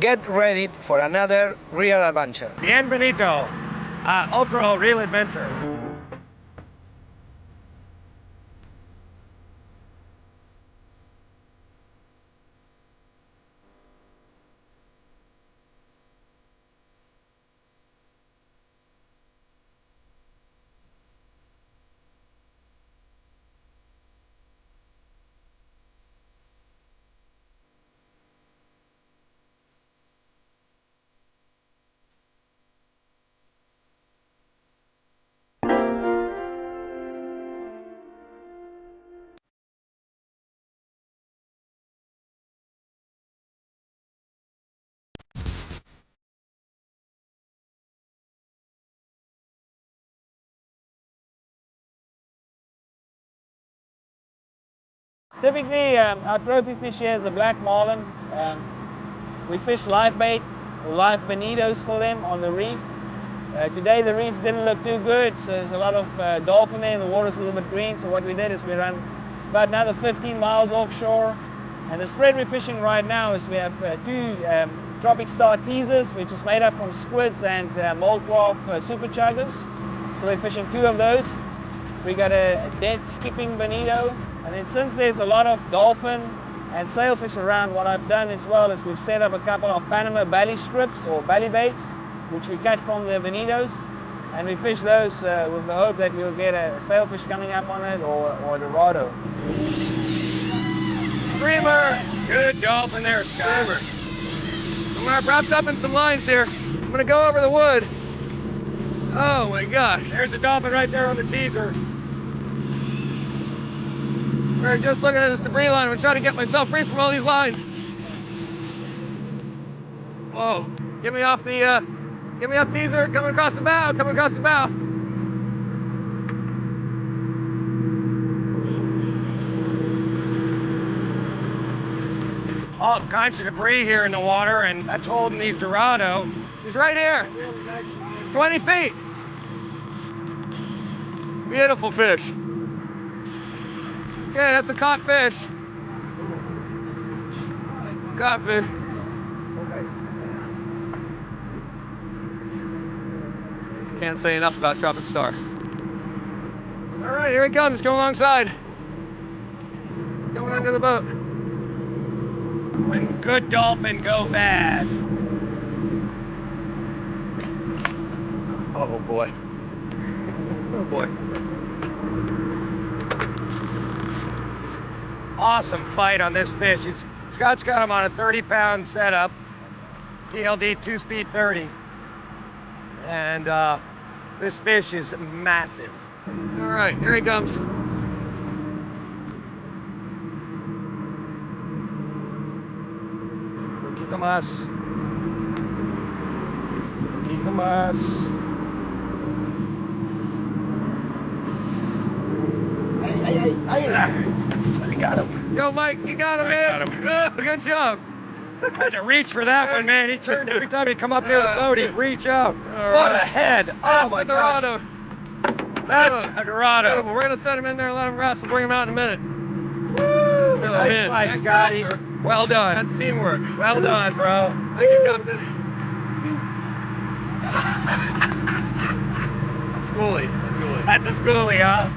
get ready for another real adventure. Bienvenido, otro real adventure. Typically, our trophy fish here is a black marlin. We fish live bait or live bonitos for them on the reef. Today the reef didn't look too good, so there's a lot of dolphin there and the water's a little bit green. So what we did is we ran about another 15 miles offshore. And the spread we're fishing right now is we have two Tropic Star teasers, which is made up from squids and moldcraft super chuggers. So we're fishing two of those. We got a dead skipping bonito. And then since there's a lot of dolphin and sailfish around, what I've done as well is we've set up a couple of Panama belly strips or belly baits, which we catch from the bonitos. And we fish those with the hope that we'll get a sailfish coming up on it or a dorado. Screamer! Good dolphin there, Screamer. I'm wrapped up in some lines here. I'm gonna go over the wood. Oh my gosh. There's a dolphin right there on the teaser. We're just looking at this debris line. I'm trying to get myself free from all these lines. Whoa. Get me off teaser. Coming across the bow. All kinds of debris here in the water, and that's holding these dorado. He's right here. 20 feet. Beautiful fish. Okay, that's a caught fish. Caught fish. Can't say enough about Tropic Star. All right, here he comes, going alongside. Going under the boat. When good dolphin go bad. Oh boy. Oh boy. Awesome fight on this fish. Scott's got him on a 30-pound setup, TLD 2-speed 30. And this fish is massive. All right, here he comes. Kikamas. Kikamas. I got him. Yo, Mike, you got him, man. I got him. Good job. I had to reach for that one, man. He turned every time he'd come up near the boat, he'd reach out. All What right. a head. Oh my That's God. a Dorado. That's a Dorado. We're gonna set him in there and let him rest. We'll bring him out in a minute. Woo! Oh, Nice man. fight, Scotty. Well done. That's teamwork. Well done, bro. Thank you, Captain. Schoolie. That's a schoolie, huh?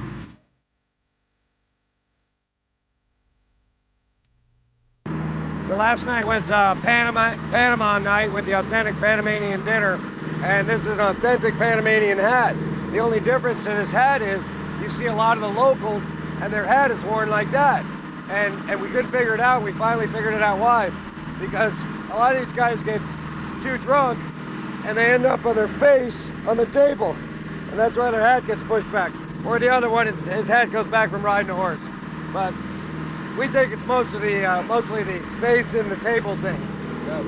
So last night was Panama night with the authentic Panamanian dinner, and this is an authentic Panamanian hat. The only difference in his hat is you see a lot of the locals, and their hat is worn like that. And we couldn't figure it out. We finally figured it out why. Because a lot of these guys get too drunk, and they end up on their face on the table, and that's why their hat gets pushed back. Or the other one, his hat goes back from riding a horse. But we think it's mostly the face and the table thing. So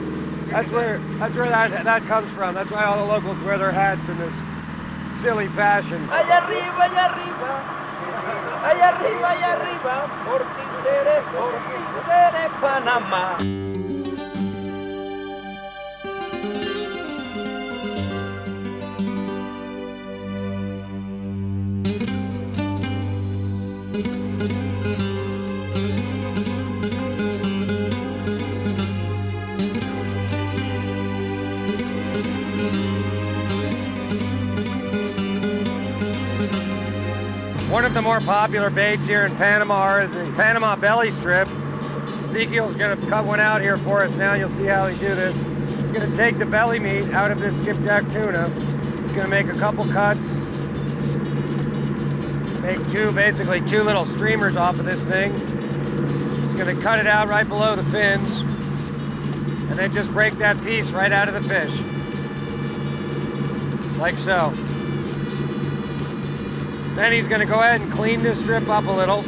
that's where that comes from. That's why all the locals wear their hats in this silly fashion. Allá arriba, allá arriba, por ti seré Panamá. One of the more popular baits here in Panama is the Panama belly strip. Ezekiel's gonna cut one out here for us now. You'll see how he do this. He's gonna take the belly meat out of this skipjack tuna. He's gonna make a couple cuts. Make basically two little streamers off of this thing. He's gonna cut it out right below the fins. And then just break that piece right out of the fish. Like so. Then he's gonna go ahead and clean this strip up a little.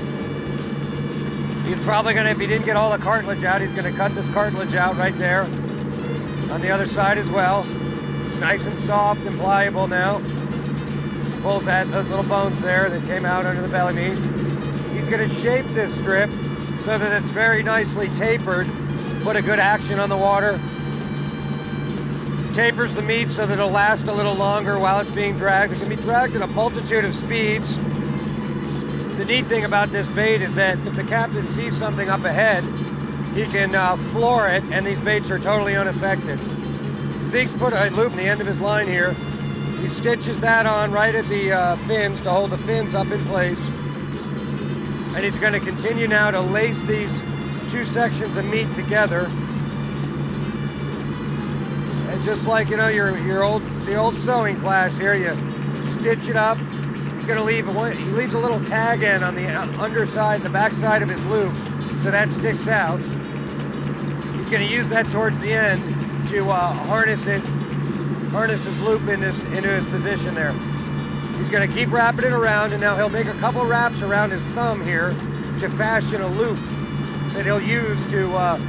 He's probably gonna, if he didn't get all the cartilage out, he's gonna cut this cartilage out right there. On the other side as well. It's nice and soft and pliable now. Pulls at those little bones there that came out under the belly meat. He's gonna shape this strip so that it's very nicely tapered. Put a good action on the water. Tapers the meat so that it'll last a little longer while it's being dragged. It can be dragged at a multitude of speeds. The neat thing about this bait is that if the captain sees something up ahead, he can floor it, and these baits are totally unaffected. Zeke's put a loop in the end of his line here. He stitches that on right at the fins to hold the fins up in place. And he's going to continue now to lace these two sections of meat together. And just like, you know, the old sewing class here, you stitch it up. He's going to leave he leaves a little tag end on the underside, the backside of his loop, so that sticks out. He's going to use that towards the end to harness his loop into his position there. He's going to keep wrapping it around, and now he'll make a couple wraps around his thumb here to fashion a loop that he'll use to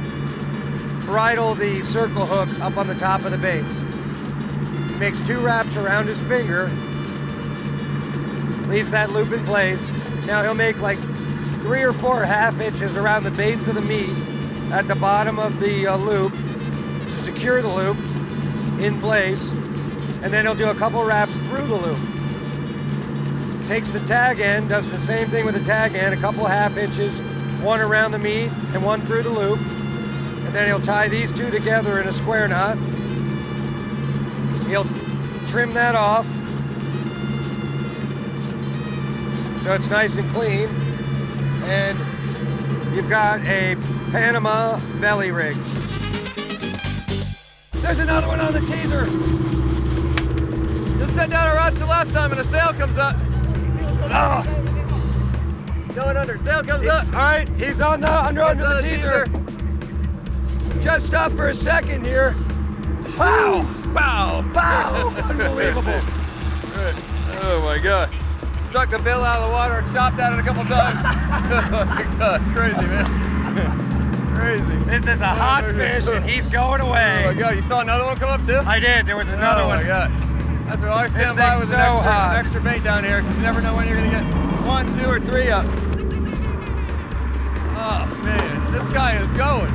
bridle the circle hook up on the top of the bait. He makes two wraps around his finger, leaves that loop in place. Now he'll make like 3 or 4 half inches around the base of the meat at the bottom of the loop to secure the loop in place, and then he'll do a couple wraps through the loop. Takes the tag end, does the same thing with the tag end, a couple half inches, one around the meat and one through the loop, and then he'll tie these two together in a square knot. He'll trim that off so it's nice and clean, and you've got a Panama belly rig. There's another one on the teaser. Just set down our rods the last time and a sail comes up. Oh. Going under, sail comes up. All right, he's on the under the teaser. Just stop for a second here. Wow! Wow! Wow! Unbelievable. Oh my God. Struck the bill out of the water and chopped at it a couple times. Oh my God, crazy, man. Crazy. This is a hot fish and he's going away. Oh my God, you saw another one come up too? I did, there was another one. Oh my God. That's what I always stand by with an extra bait down here, because you never know when you're gonna get 1, 2, or 3 up. Oh man, this guy is going.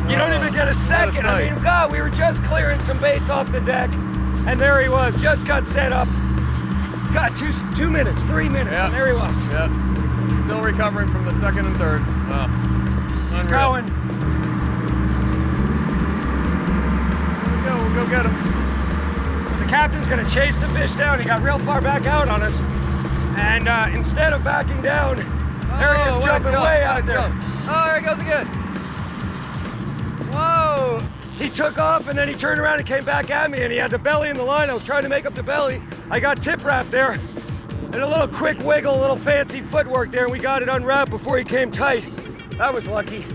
You don't even get a second. I mean, God, we were just clearing some baits off the deck, and there he was, just got set up. God, 2 minutes, 3 minutes, and there he was. Yeah. Still recovering from the second and third. Wow. He's going. We'll go get him. The captain's gonna chase the fish down. He got real far back out on us. And instead of backing down, there he is jumping way out there. Oh, there he goes again. Whoa. He took off and then he turned around and came back at me, and he had the belly in the line. I was trying to make up the belly. I got tip wrapped there. And a little quick wiggle, a little fancy footwork there, and we got it unwrapped before he came tight. That was lucky.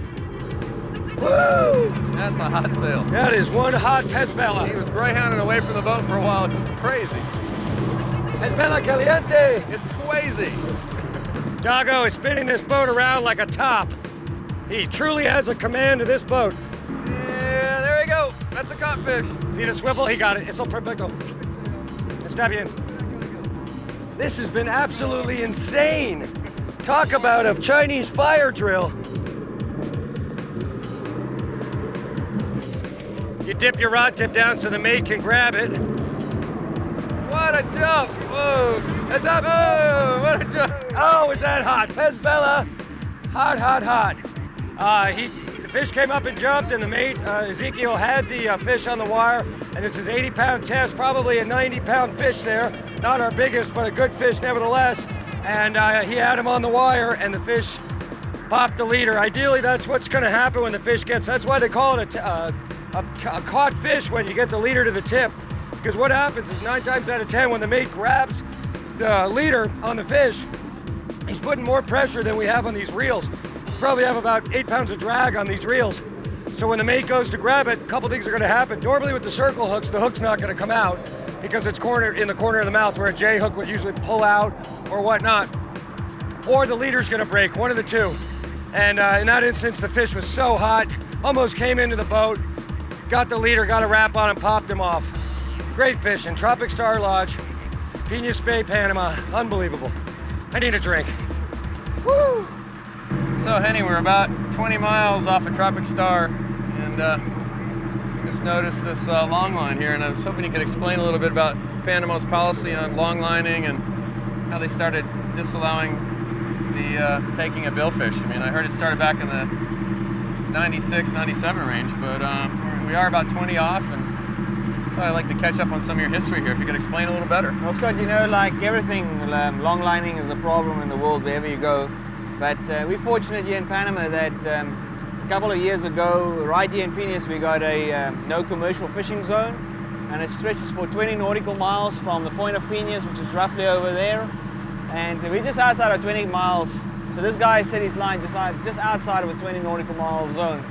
Woo! That's a hot sail. That is one hot pez bella. He was greyhounding away from the boat for a while. It's crazy. Pez bella caliente. It's crazy. Dago is spinning this boat around like a top. He truly has a command of this boat. Yeah, there you go. That's a codfish. See the swivel? He got it. It's all perfecto. Está bien. This has been absolutely insane. Talk about a Chinese fire drill. You dip your rod tip down so the mate can grab it. What a jump! Whoa! That's up! Oh, what a jump! Oh, is that hot? Pez bella. Hot, hot, hot. The fish came up and jumped, and the mate, Ezekiel, had the fish on the wire, and it's his 80-pound test, probably a 90-pound fish there. Not our biggest, but a good fish nevertheless. And he had him on the wire, and the fish popped the leader. Ideally, that's what's going to happen when the fish gets, that's why they call it a caught fish when you get the leader to the tip. Because what happens is 9 times out of 10, when the mate grabs the leader on the fish, he's putting more pressure than we have on these reels. We probably have about 8 pounds of drag on these reels. So when the mate goes to grab it, a couple things are going to happen. Normally with the circle hooks, the hook's not going to come out because it's cornered in the corner of the mouth, where a J hook would usually pull out or whatnot. Or the leader's going to break, one of the two. And in that instance, the fish was so hot, almost came into the boat, got the leader, got a wrap on him, popped him off. Great fishing, Tropic Star Lodge, Peñas Bay, Panama, unbelievable. I need a drink. Woo! So Henny, we're about 20 miles off of Tropic Star, and just noticed this long line here, and I was hoping you could explain a little bit about Panama's policy on long lining and how they started disallowing the taking of billfish. I mean, I heard it started back in the 96, 97 range, but we are about 20 off, and so I'd like to catch up on some of your history here, if you could explain a little better. Well, Scott, you know, like everything, long lining is a problem in the world wherever you go. But we're fortunate here in Panama that a couple of years ago, right here in Peñas, we got a no commercial fishing zone, and it stretches for 20 nautical miles from the point of Peñas, which is roughly over there. And we're just outside of 20 miles. So this guy set his line just outside of a 20 nautical mile zone.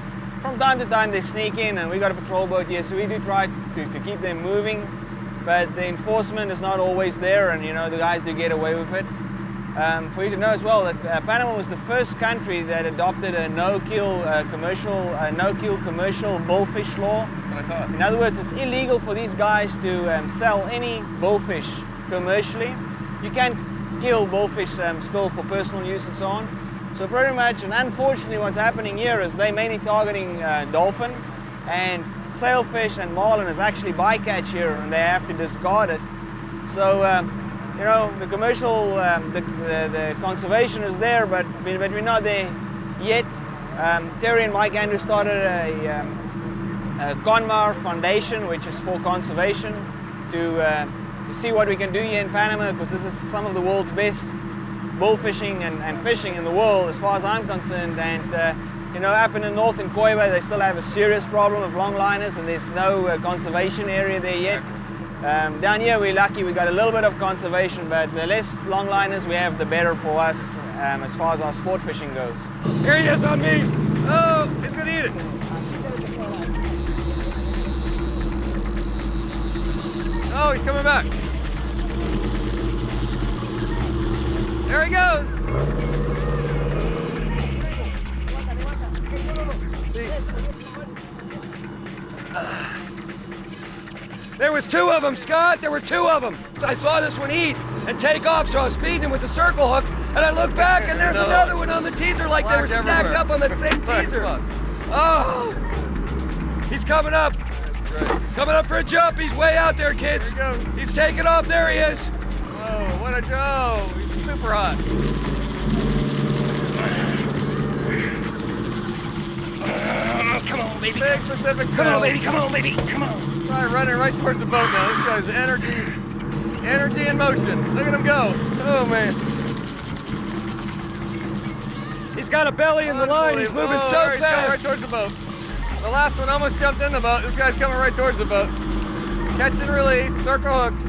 From time to time they sneak in, and we got a patrol boat here, so we do try to keep them moving, but the enforcement is not always there, and you know, the guys do get away with it. For you to know as well that Panama was the first country that adopted a no-kill commercial bullfish law. That's what I thought. In other words, it's illegal for these guys to sell any bullfish commercially. You can kill bullfish still for personal use and so on. So pretty much, and unfortunately what's happening here is they're mainly targeting dolphin, and sailfish and marlin is actually bycatch here, and they have to discard it. So, you know, the commercial, the conservation is there, but we're not there yet. Terry and Mike Andrews started a Conmar Foundation, which is for conservation, to see what we can do here in Panama, because this is some of the world's best bullfishing and fishing in the world, as far as I'm concerned. And you know, up in the north in Coiba, they still have a serious problem of longliners, and there's no conservation area there yet. Down here, we're lucky, we got a little bit of conservation, but the less longliners we have, the better for us as far as our sport fishing goes. Here he is on me. Oh, he's gonna eat it. Oh, he's coming back. There he goes. See? There was 2 of them, Scott. There were 2 of them. I saw this one eat and take off, so I was feeding him with the circle hook, and I looked back, and there's another one on the teaser, like they were stacked up on that same teaser. Oh, he's coming up. Coming up for a jump. He's way out there, kids. There he goes. He's taking off. There he is. Oh, what a go. He's super hot. Come on, baby. Big Pacific Come on, sail. baby. Come on, baby. Come on. Probably running right towards the boat now. This guy's energy in motion. Look at him go. Oh, man. He's got a belly in the line. He's moving so He's coming right fast. towards the boat. The last one almost jumped in the boat. This guy's coming right towards the boat. Catch and release, circle hooks.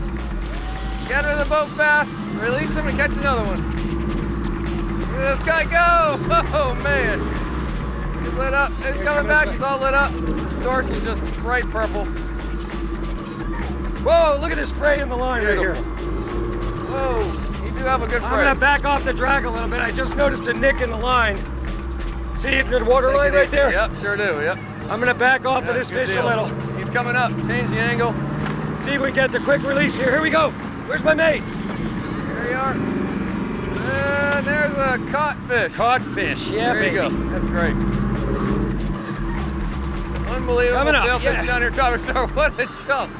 Get rid of the boat fast, release him and catch another one. Look at this guy go! Oh man. He's lit up. He's coming back, he's all lit up. His dorsal's just bright purple. Whoa, look at this fray in the line right here. Whoa, you do have a good I'm fray. gonna back off the drag a little bit. I just noticed a nick in the line. See the water line right there? Yep, sure do, yep. I'm gonna back off of this Good fish deal. a little. He's coming up, change the angle. See if we get the quick release here. Here we go. Where's my mate? There you are. And there's a caught fish. Caught fish, yeah, There you baby. go. That's great. Unbelievable Coming up, sail fishing yeah. down here, Tropic Star. What a jump.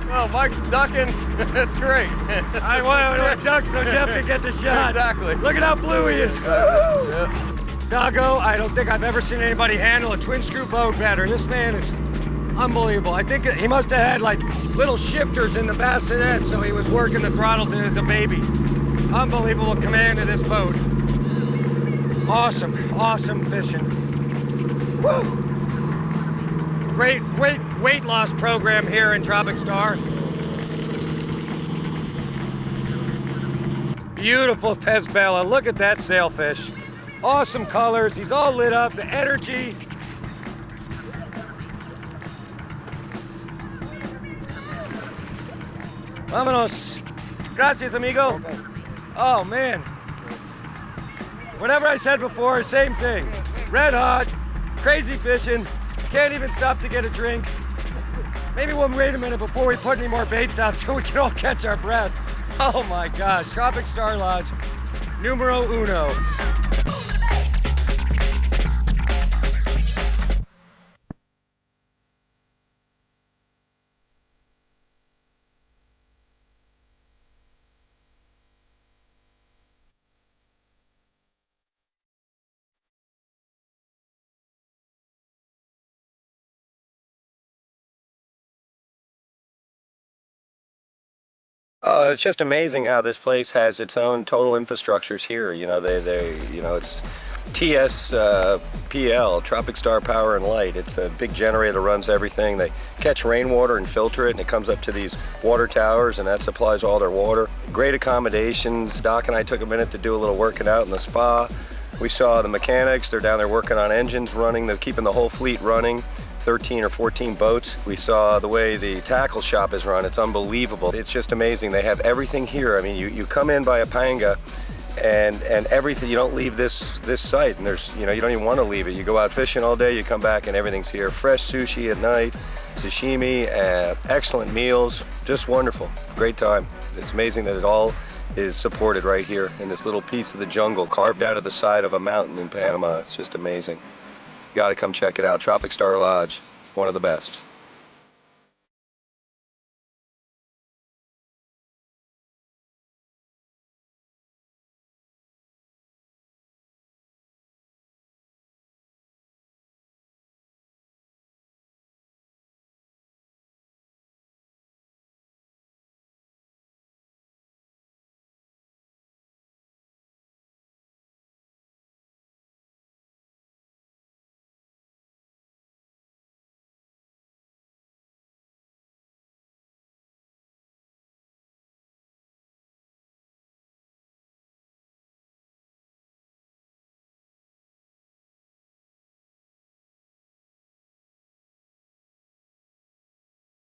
Well, Mike's ducking. That's great. I want to duck so Jeff can get the shot. Exactly. Look at how blue he is. Woo! Yeah. Doggo, I don't think I've ever seen anybody handle a twin screw boat better. This man is unbelievable. I think he must have had like little shifters in the bassinet, so he was working the throttles as a baby. Unbelievable command of this boat. Awesome, awesome fishing. Woo! Great weight loss program here in Tropic Star. Beautiful Pez Bella, look at that sailfish. Awesome colors, he's all lit up, the energy. Vámonos. Gracias, amigo. Okay. Oh, man. Whatever I said before, same thing. Red hot, crazy fishing, can't even stop to get a drink. Maybe we'll wait a minute before we put any more baits out so we can all catch our breath. Oh my gosh, Tropic Star Lodge, numero uno. It's just amazing how this place has its own total infrastructures here. You know, it's TSPL, Tropic Star Power and Light. It's a big generator that runs everything. They catch rainwater and filter it, and it comes up to these water towers, and that supplies all their water. Great accommodations. Doc and I took a minute to do a little working out in the spa. We saw the mechanics. They're down there working on engines running. They're keeping the whole fleet running. 13 or 14 boats. We saw the way the tackle shop is run. It's unbelievable. It's just amazing. They have everything here. I mean, you come in by a panga and everything, you don't leave this site, and there's, you know, you don't even want to leave it. You go out fishing all day, you come back and everything's here. Fresh sushi at night, sashimi, excellent meals, just wonderful. Great time. It's amazing that it all is supported right here in this little piece of the jungle carved out of the side of a mountain in Panama. It's just amazing. You gotta come check it out. Tropic Star Lodge, one of the best.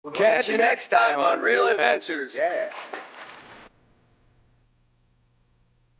We'll catch you next time on Real Adventures. Yeah.